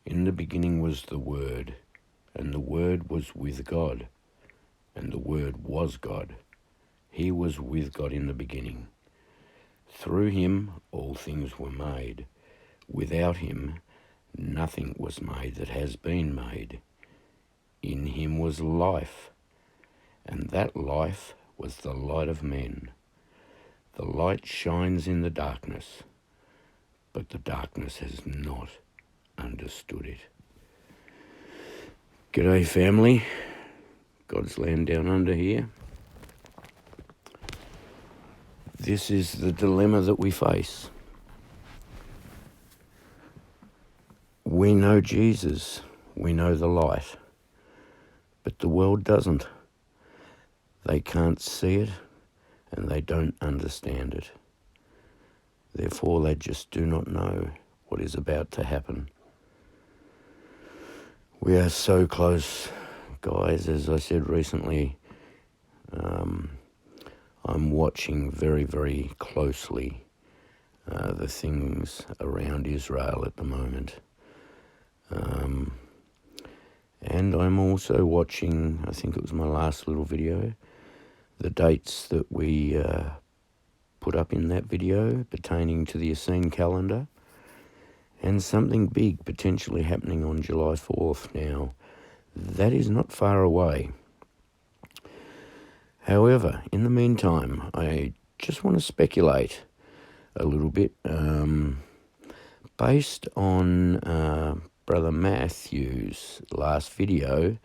In the beginning was the Word, and the Word was with God, and the Word was God. He was with God in the beginning. Through him all things were made. Without him nothing was made that has been made. In him was life, and that life was the light of men. The light shines in the darkness, but the darkness has not understood it. G'day, family. God's land down under here. This is the dilemma that we face. We know Jesus, we know the light, but the world doesn't. They can't see it, and they don't understand it. Therefore, they just do not know what is about to happen. We are so close, guys. As I said recently, I'm watching very, very closely the things around Israel at the moment. And I'm also watching, I think it was my last little video, the dates that we put up in that video pertaining to the Essene calendar, and something big potentially happening on July 4th. Now, that is not far away. However, in the meantime, I just want to speculate a little bit based on Brother Matthew's last video,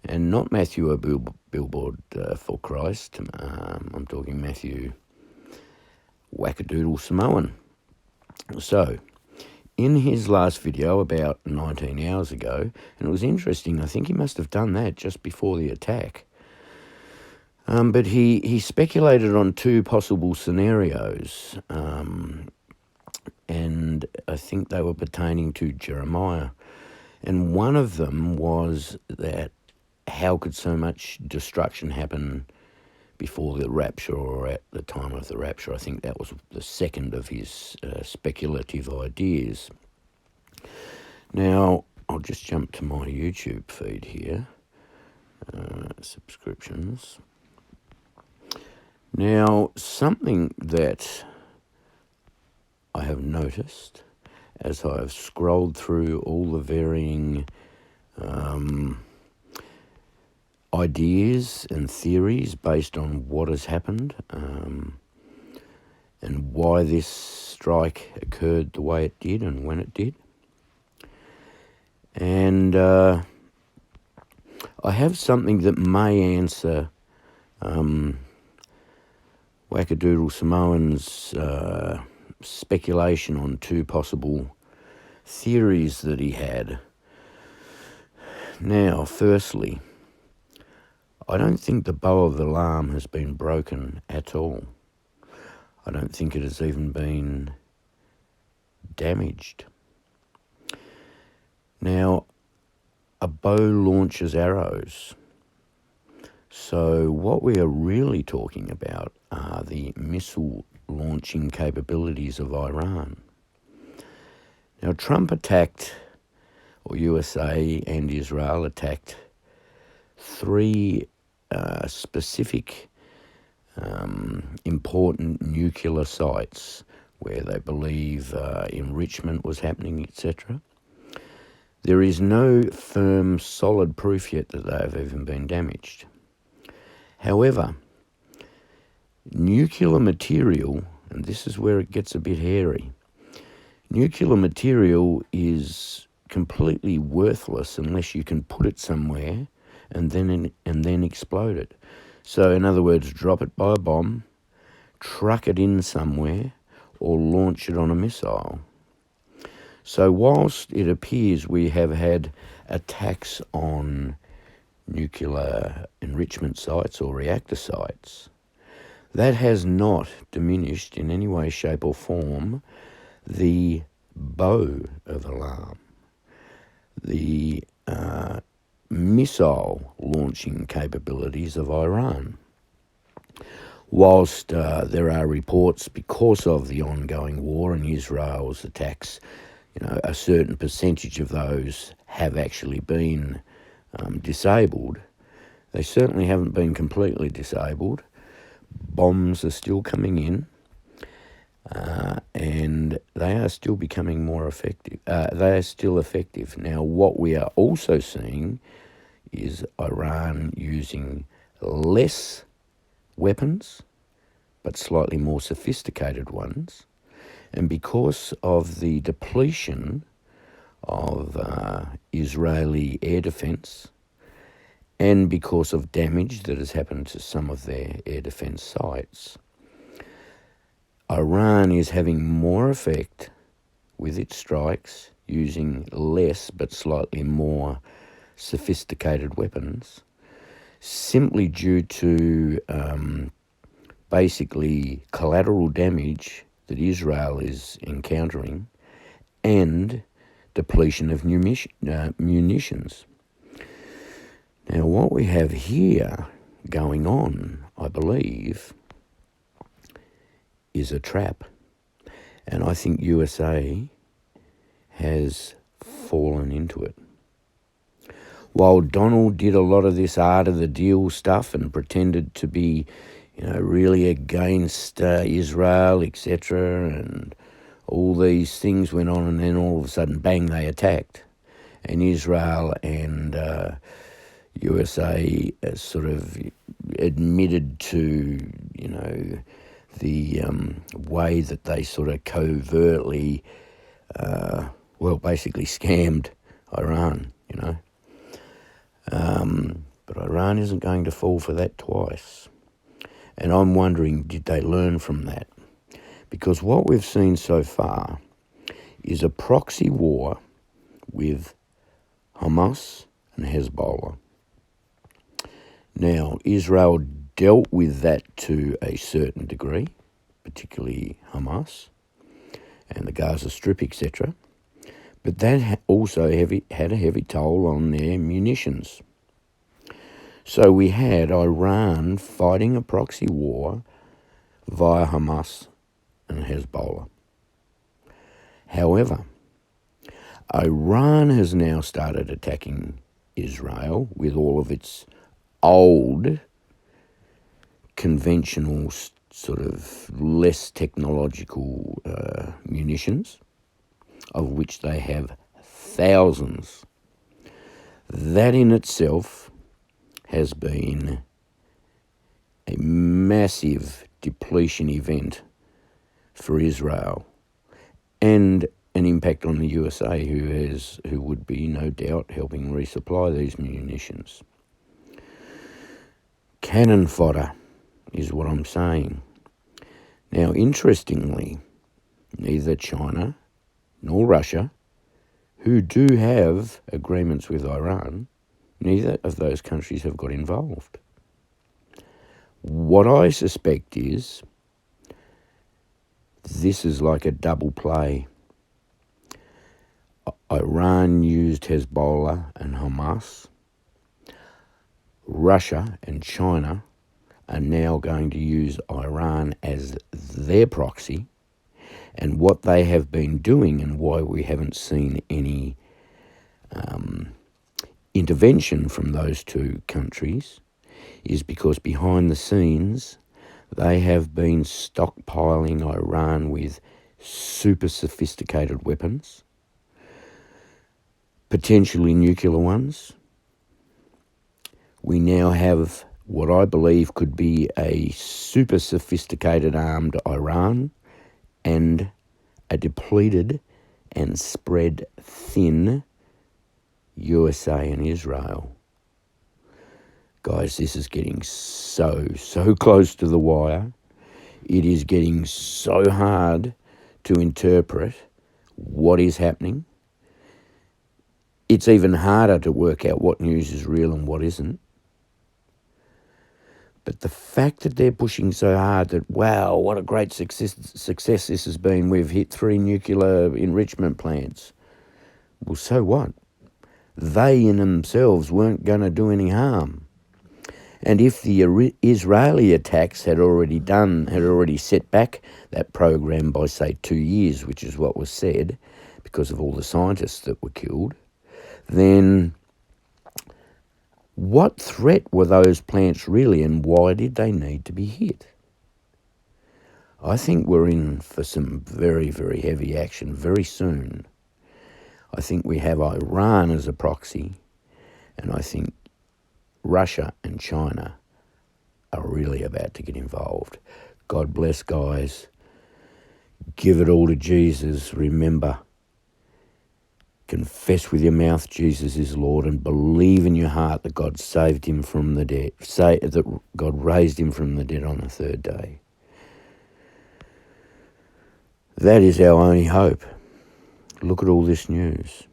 and not Matthew a billboard for Christ. I'm talking Matthew Wackadoodle Samoan. So, in his last video about 19 hours ago, and it was interesting, I think he must have done that just before the attack, but he speculated on two possible scenarios, and I think they were pertaining to Jeremiah. And one of them was that how could so much destruction happen before the rapture or at the time of the rapture? I think that was the second of his speculative ideas. Now, I'll just jump to my YouTube feed here, subscriptions. Now, something that I have noticed as I have scrolled through all the varying ideas and theories based on what has happened and why this strike occurred the way it did and when it did. And I have something that may answer Wackadoodle Samoan's speculation on two possible theories that he had. Now, firstly, I don't think the bow of the alarm has been broken at all. I don't think it has even been damaged. Now, a bow launches arrows. So what we are really talking about are the missile launching capabilities of Iran. Now, Trump attacked, or USA and Israel attacked, three specific important nuclear sites where they believe enrichment was happening, etc. There is no firm, solid proof yet that they have even been damaged. However, nuclear material, and this is where it gets a bit hairy, nuclear material is completely worthless unless you can put it somewhere and then explode it. So, in other words, drop it by a bomb, truck it in somewhere, or launch it on a missile. So whilst it appears we have had attacks on nuclear enrichment sites or reactor sites, that has not diminished in any way, shape or form the bow of alarm, the missile launching capabilities of Iran. Whilst there are reports, because of the ongoing war and Israel's attacks a certain percentage of those have actually been disabled. They certainly haven't been completely disabled. Bombs are still coming in, and they are still becoming more effective. They are still effective. Now, what we are also seeing is Iran using less weapons, but slightly more sophisticated ones. And because of the depletion of Israeli air defence, and because of damage that has happened to some of their air defence sites, Iran is having more effect with its strikes using less but slightly more sophisticated weapons, simply due to basically collateral damage that Israel is encountering and depletion of munitions. Now, what we have here going on, I believe, is a trap. And I think USA has fallen into it. While Donald did a lot of this art of the deal stuff and pretended to be, really against Israel, etc., and all these things went on, and then all of a sudden, bang, they attacked. And Israel and USA sort of admitted to, the way that they sort of covertly, basically scammed Iran, But Iran isn't going to fall for that twice. And I'm wondering, did they learn from that? Because what we've seen so far is a proxy war with Hamas and Hezbollah. Now, Israel dealt with that to a certain degree, particularly Hamas and the Gaza Strip, etc. But that also had a heavy toll on their munitions. So we had Iran fighting a proxy war via Hamas and Hezbollah. However, Iran has now started attacking Israel with all of its old, conventional, sort of less technological munitions, of which they have thousands. That in itself has been a massive depletion event for Israel, and an impact on the USA, who would be no doubt helping resupply these munitions. Cannon fodder is what I'm saying. Now, interestingly, neither China nor Russia, who do have agreements with Iran, neither of those countries have got involved. What I suspect is this is like a double play. Iran used Hezbollah and Hamas. Russia and China are now going to use Iran as their proxy. And what they have been doing, and why we haven't seen any intervention from those two countries, is because behind the scenes they have been stockpiling Iran with super sophisticated weapons, potentially nuclear ones. We now have what I believe could be a super sophisticated armed Iran and a depleted and spread thin USA and Israel. Guys, this is getting so close to the wire. It is getting so hard to interpret what is happening. It's even harder to work out what news is real and what isn't. But the fact that they're pushing so hard that, wow, what a great success this has been. We've hit 3 nuclear enrichment plants. Well, so what? They in themselves weren't going to do any harm. And if the Israeli attacks had already set back that program by, say, 2 years, which is what was said, because of all the scientists that were killed, then what threat were those plants really, and why did they need to be hit? I think we're in for some very, very heavy action very soon. I think we have Iran as a proxy, and I think Russia and China are really about to get involved. God bless, guys. Give it all to Jesus. Remember, confess with your mouth Jesus is Lord, and believe in your heart that God saved him from the dead. Say that God raised him from the dead on the third day. That is our only hope. Look at all this news.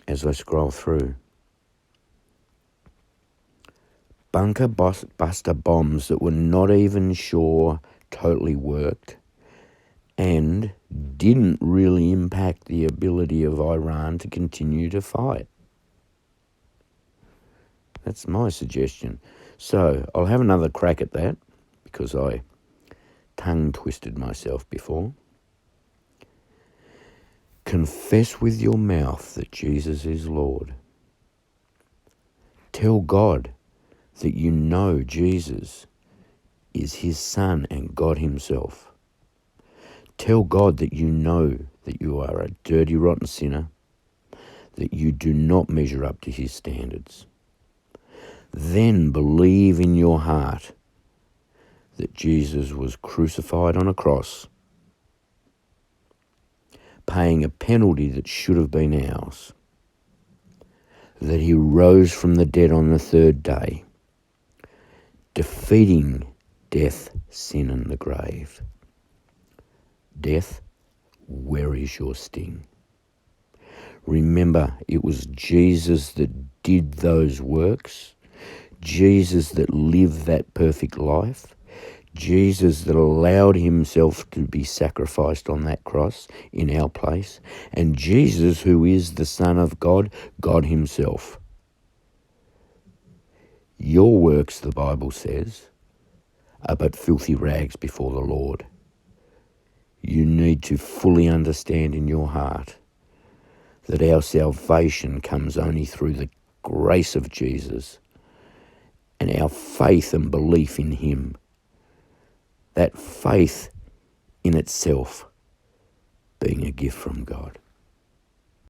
As I scroll through, bunker buster bombs that were not even sure totally worked and didn't really impact the ability of Iran to continue to fight. That's my suggestion. So I'll have another crack at that because I tongue-twisted myself before. Confess with your mouth that Jesus is Lord. Tell God that you know Jesus is his Son and God himself. Tell God that you know that you are a dirty, rotten sinner, that you do not measure up to his standards. Then believe in your heart that Jesus was crucified on a cross, paying a penalty that should have been ours, that he rose from the dead on the third day, defeating death, sin, and the grave. Death, where is your sting? Remember, it was Jesus that did those works, Jesus that lived that perfect life, Jesus that allowed himself to be sacrificed on that cross in our place, and Jesus who is the Son of God, God himself. Your works, the Bible says, are but filthy rags before the Lord. You need to fully understand in your heart that our salvation comes only through the grace of Jesus and our faith and belief in him. That faith in itself being a gift from God.